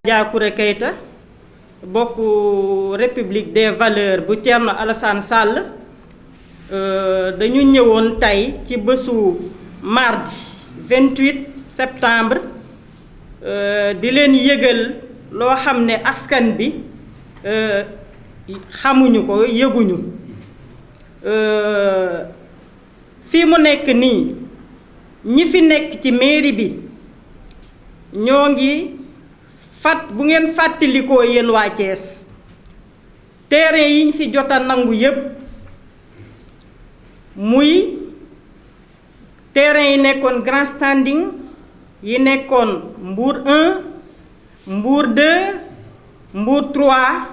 Diakouré Keita bokk République des valeurs bu Thierno Alassane Sall dañu ñëwoon tey ci bésu mardi 28 septembre di leen yëgal loo xam ne askan bi xamuñu ko yëguñu fii mu nekk nii ñi fi nekk ci mairie bi ñoo ngi bu ngeen fàttalikoo yéen waa Thiès terrain yi ñu fi jot a nangu yépp muy terrain yi nekkoon Grand Standing yi nekkoon Mbour 1 Mbour 2 Mbour 3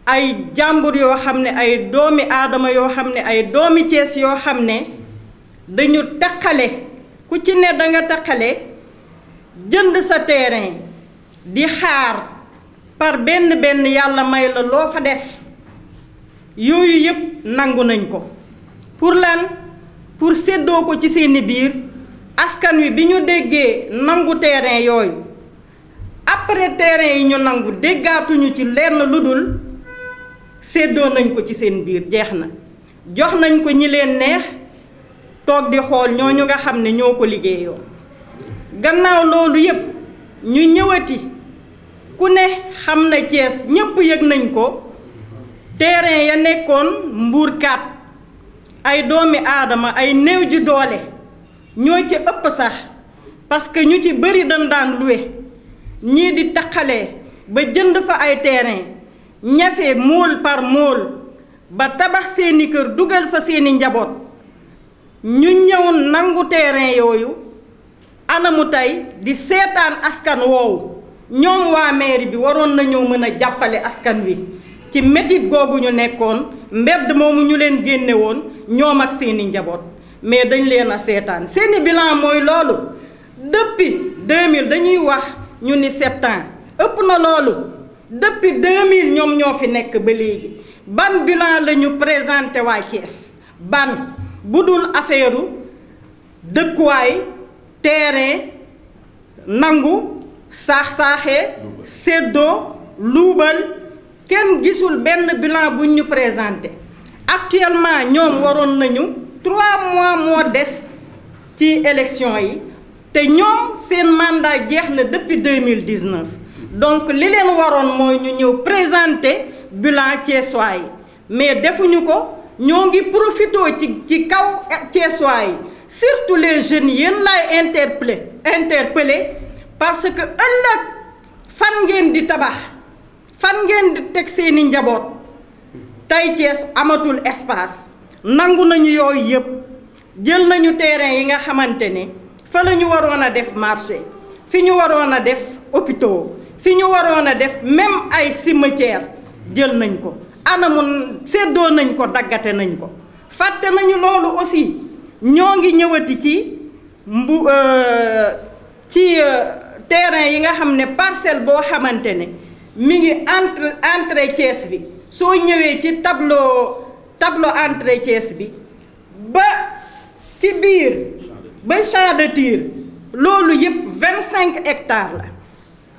ay jàmbur yoo xam ne ay doomi aadama yoo xam ne ay doomi Thiès yoo xam ne dañu taqale ku ci ne danga taqale jënd sa terrain di xaar par benn yàlla may la loo fa def yooyu yëpp nangu nañ ko pour lan pour séddoo ko ci seeni biir askan wi bi ñu déggee nangu terrain yooyu après terrain yi ñu nangu déggaatuñu ci lenn lu dul séddoo nañ ko ci seen biir jeex na jox nañ ko ñi leen neex toog di xool ñooñu nga xam ne ñoo ko liggéeyoo gannaaw loolu yëpp ñu ñëwati ku ne xam na Thiès ñépp yëg nañ ko terrain ya nekkoon Mbour 4 ay doomi aadama ay néew ji doole ñoo ci ëpp sax parce que ñu ci bëri dañ daan loué ñii di taqalee ba jënd fa ay terrain ñafe móol par móol ba tabax seeni kër dugal fa seeni njaboot ñu ñëw nangu terrain yooyu anamu tey di seetaan askan woowu ñoom waa mairie bi waroon nañoo mën a jàppale askan wi ci métit googu ñu nekkoon mbedd moomu ñu leen génne woon ñoom ak seeni njaboot mais dañ leen a seetaan seeni bilan mooy loolu depuis 2000 dañuy wax ñu ni 7 ans ëpp na loolu depuis 2000 ñoom ñoo fi nekk ba léegi ban bilan la ñu présenté waa Thiès ban bu dul affaire dëkkuwaay terrain nangu saax-saaxee séddoo luubal kenn gisul benn bilan buñ ñu présenté actuellement ñoom waroon nañu 3 mois moo des ci élection yi te ñoom seen mandat jeex na depuis 2019 donc li leen waroon mooy ñu ñëw présenter bilan thiessois yi mais defuñu ko ñoo ngi profité ci kaw thiessois yi surtout les jeunes yéen laay interpellé parce que ëllëg fan ngeen di tabax fan ngeen di teg seeni njaboot tey Thiès amatul espace nangu nañu yooyu yëpp jël nañu terrain yi nga xamante ne fa la ñu waroon a def marché fi ñu waroon a def hôpitaux fi ñu waroon a def même ay cimetière jël nañ ko anamun séddoo nañ ko daggate nañ ko fàtte nañu loolu aussi ñoo ngi ñëwati ci terrain yi nga xam ne parcelle boo xamante ne mi ngi entrée Thiès bi soo ñëwee ci tableau entrée Thiès bi ba ci biir ba champ de tir loolu yëpp 25 hectares la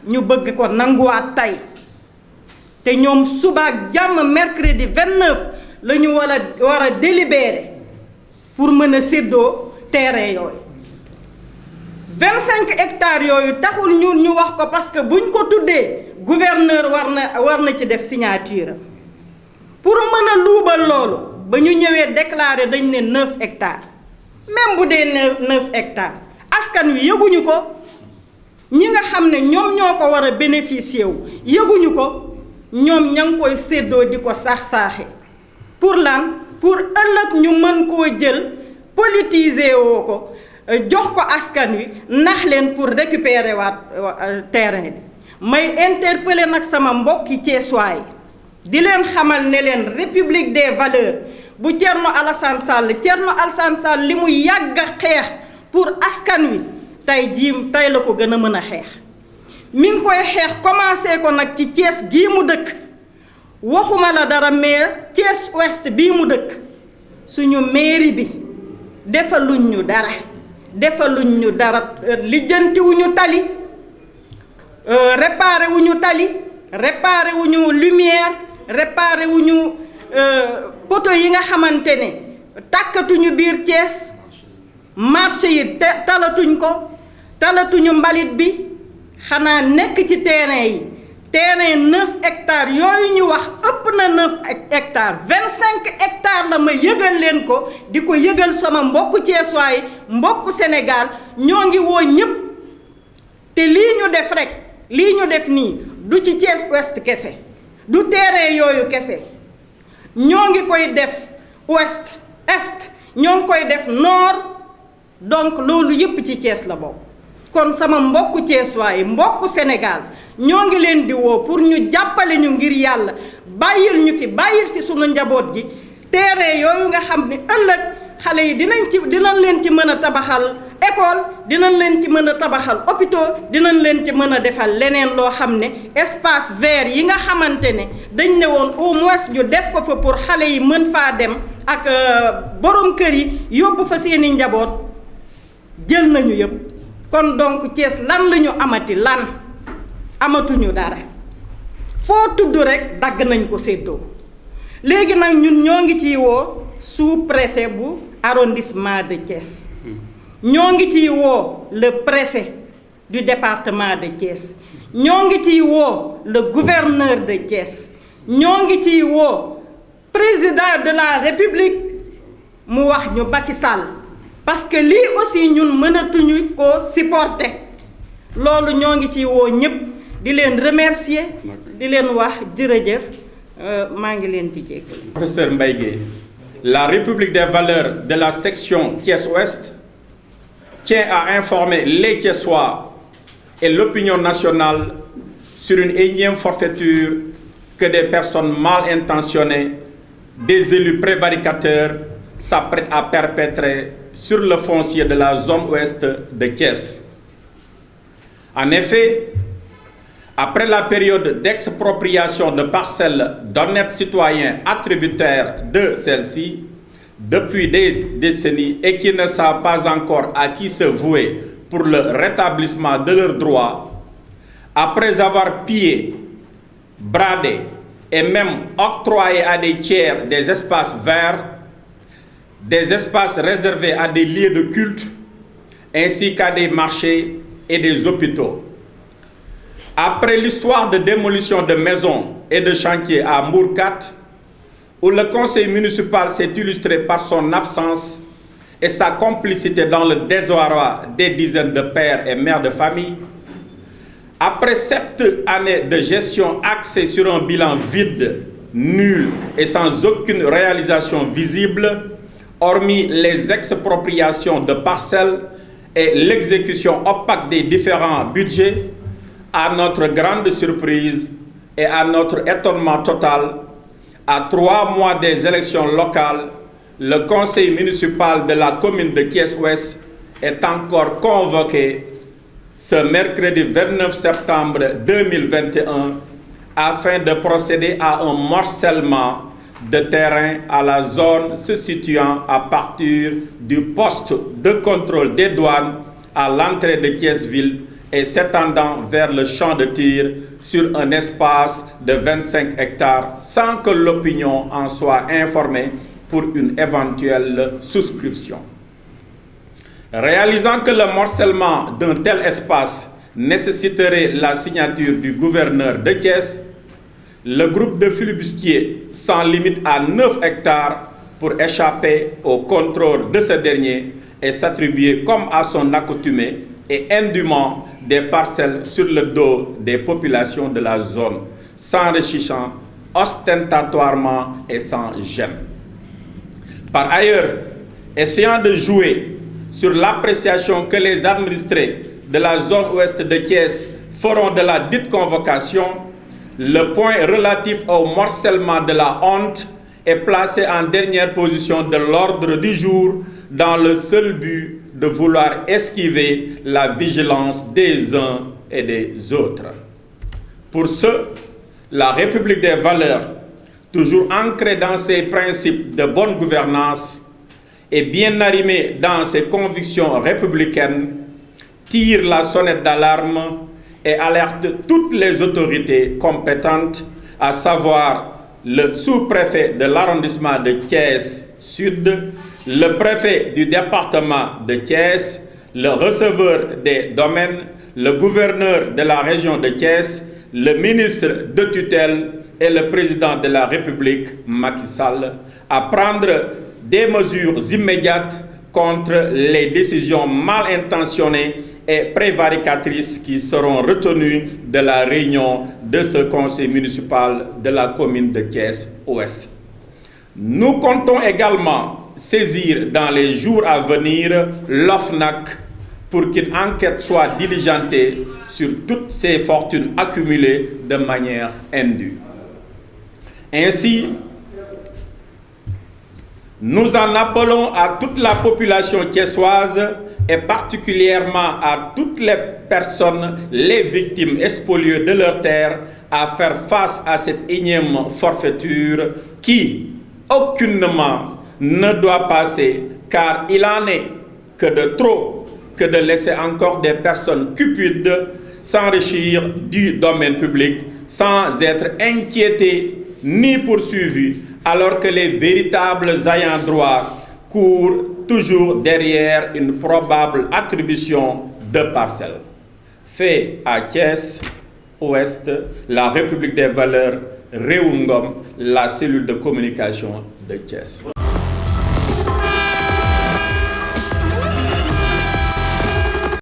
ñu bëgg ko nanguwaat tey te ñoom suba ak jàmm mercredi 29 la ñu war a délibérer pour mën a séddoo terrain yooyu 25 hectares yooyu taxul ñun ñu wax ko parce que buñ ko tuddee gouverneur war na ci def signature pour mën a luubal loolu ba ñu ñëwee déclarer dañ ne 9 hectares même bu dee 9 hectares askan wi yëguñu ko ñi nga xam ne ñoom ñoo ko war a bénéficier wu yëguñu ko ñoom ña ngi koy séddoo di ko saax-saaxe pour lan pour ëllëg ñu mën koo jël politiser woo ko jox ko askan wi nax leen pour récupérer waat terrain bi may interpeller nag sama mbokki Thiessois yi di leen xamal ne leen République des valeurs bu Thierno Alassane Sall li mu yàgg a xeex pour askan wi tey la ko gën a mën a xeex mi ngi koy xeex commencé ko nag ci Thiès gii mu dëkk waxuma la dara mais Thiès ouest bii mu dëkk suñu mairie bi defaluñ ñu dara lijjantiwuñu tali réparé wuñu tali réparé wuñu lumière réparé wuñu poteau yi nga xamante ne tàkkatuñu biir Thiès marché yi talatuñ ko talatuñu mbalit bi xanaa nekk ci terrain 9 hectares yooyu ñu wax ëpp na 9 hectares 25 hectares la ma yëgal leen ko di ko yëgal sama mbokku Thiessois yi mbokku Sénégal ñoo ngi woo ñëpp te lii ñu def rek lii ñu def nii du ci Thiès Ouest kese du terrain yooyu kese ñoo ngi koy def ouest est ñoo ngi koy def nord donc loolu yëpp ci Thiès la bokk kon sama mbokku Thiessois yi mbokku Sénégal ñoo ngi leen di woo pour ñu jàppale ñu ngir yàlla bàyyil fi sunu njaboot gi terrain yooyu nga xam ne ëllëg xale yi dinañ leen ci mën a tabaxal école dinañ leen ci mën a tabaxal hôpital dinañ leen ci mën a defal leneen loo xam ne espace vert yi nga xamante ne dañ ne woon au moins ñu def ko fa pour xale yi mën faa dem ak borom kër yi yóbbu fa seeni njaboot jël nañu yëpp kon donc Thiès lan la ñu amati lan amatuñu dara foo tudd rek dagg nañ ko séddoo léegi nag ñun ñoo ngi ciy woo sous-préfet bu arrondissement de Thiès ñoo ngi ciy woo le préfet du département de Thiès ñoo ngi ciy woo le gouverneur de Thiès ñoo ngi ciy woo président de la République mu wax ñu Macky Sall parce que lii aussi ñun mënatuñu ko supporter loolu ñoo ngi ciy woo ñëpp di leen remercier di leen wax jërëjëf maa ngi leen di jéggal. Professeur Mbaye Guèye, la République des valeurs de la section Thiès-Ouest tient à informer les Thiessois et l'opinion nationale sur une énième forfaiture que des personnes mal intentionnées, des élus prévaricateurs s'apprêtent à perpétrer sur le foncier de la zone ouest de Thiès. En effet, après la période d'expropriation de parcelles d'honnêtes citoyens attributaires de celles-ci, depuis des décennies et qui ne savent pas encore à qui se vouer pour le rétablissement de leurs droits, après avoir pillé, bradé et même octroyé à des tiers des espaces verts, des espaces réservés à des lieux de culte, ainsi qu'à des marchés et des hôpitaux. Après l'histoire de démolition de maisons et de chantiers à Mbour 4, où le conseil municipal s'est illustré par son absence et sa complicité dans le désarroi des dizaines de pères et mères de famille, après 7 années de gestion axée sur un bilan vide, nul et sans aucune réalisation visible, hormis les expropriations de parcelles et l'exécution opaque des différents budgets, à notre grande surprise et à notre étonnement total, à 3 mois des élections locales, le conseil municipal de la commune de Thiès-Ouest est encore convoqué ce mercredi 29 septembre 2021 afin de procéder à un morcellement de terrain à la zone se situant à partir du poste de contrôle des douanes à l'entrée de Thiès-Ville et s'étendant vers le champ de tir sur un espace de 25 hectares sans que l'opinion en soit informée pour une éventuelle souscription. Réalisant que le morcellement d'un tel espace nécessiterait la signature du gouverneur de Thiès, le groupe de flibustiers s'en limite à 9 hectares pour échapper au contrôle de ce dernier et s'attribuer comme à son accoutumée et indûment des parcelles sur le dos des populations de la zone, s'enrichissant ostentatoirement et sans gêne. Par ailleurs, essayant de jouer sur l'appréciation que les administrés de la zone ouest de Thiès feront de la dite convocation, le point relatif au morcellement de la honte est placé en dernière position de l'ordre du jour dans le seul but de vouloir esquiver la vigilance des uns et des autres. Pour ce, la République des valeurs, toujours ancrée dans ses principes de bonne gouvernance et bien arrimée dans ses convictions républicaines, tire la sonnette d'alarme et alerte toutes les autorités compétentes, à savoir le sous-préfet de l'arrondissement de Thiès Sud, le préfet du département de Thiès, le receveur des domaines, le gouverneur de la région de Thiès, le ministre de tutelle et le président de la République, Macky Sall, à prendre des mesures immédiates contre les décisions mal intentionnées et prévaricatrices qui seront retenues de la réunion de ce conseil municipal de la commune de Thiès-Ouest. Nous comptons également saisir dans les jours à venir l'OFNAC pour qu'une enquête soit diligentée sur toutes ces fortunes accumulées de manière indue. Ainsi, nous en appelons à toute la population thiessoise et particulièrement à toutes les personnes, les victimes spoliées de leurs terres, à faire face à cette énième forfaiture qui, aucunement, ne doit passer, car il en est que de trop que de laisser encore des personnes cupides s'enrichir du domaine public sans être inquiétées ni poursuivis, alors que les véritables ayants droit courent toujours derrière une probable attribution de parcelles. Fait à Thiès-Ouest, la République des valeurs, Réungom, la cellule de communication de Thiès.